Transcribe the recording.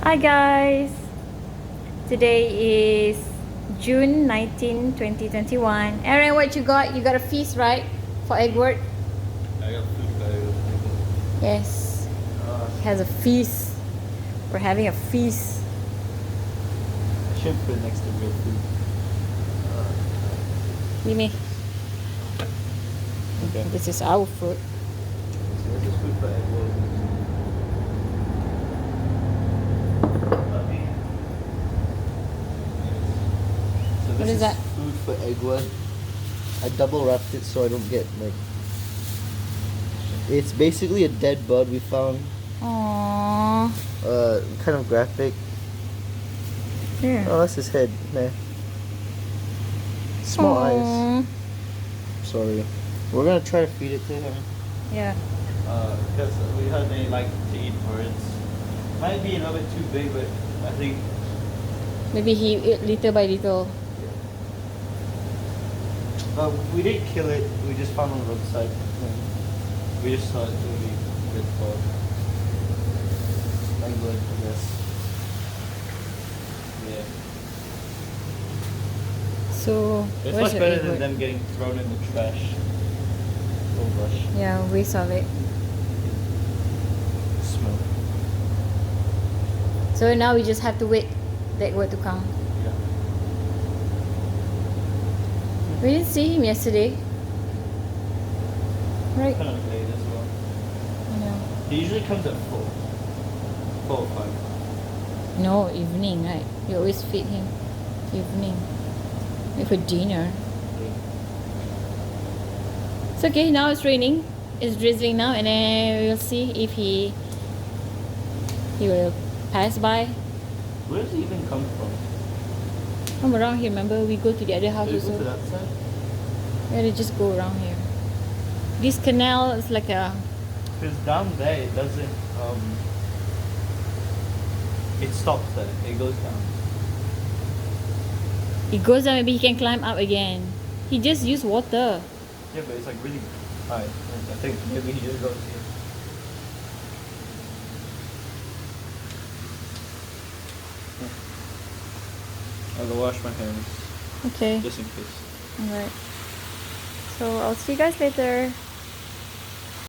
Hi guys! Today is June 19, 2021. Aaron, what you got? You got a feast, right? For Eggward? I got food guy. Yes. He has a feast. We're having a feast. I should put it next to real food. Give me. Okay. This is our food. So this is food for Eggward. So What this is that? food for Eggward. I double wrapped it so I don't get like. It's basically a dead bird we found. Aww. Kind of graphic. Here. Oh, that's his head. Nah. Small eyes. Aww. Sorry. We're gonna try to feed it to him. Yeah. Because we heard they like to eat birds. Might be a little bit too big, but I think. Maybe he eat little by little. We didn't kill it. We just found it on the roadside. We just thought it would be good for Eggward, I guess. Yeah. So, It's where's much your better Eggward? than them getting thrown in the trash. Oh gosh. Yeah, waste of it. Smell. So now we just have to wait the Eggward to come. Yeah. We didn't see him yesterday. Right? Kind of late as well. I know. He usually comes at 4. 4 or 5. No, evening, right? You always feed him evening. Like for dinner. It's okay, now it's raining. It's drizzling now, and then we'll see if he will pass by. Where does he even come from? From around here, remember? We go to the other house Did he go to also. that side? Yeah, they just go around here. This canal is like a... Because down there it doesn't, it stops there. It goes down. It goes down, maybe he can climb up again. He just used water. Yeah, but it's like really high. I think maybe he just goes here. I'll go wash my hands, Okay. just in case. Alright. So I'll see you guys later.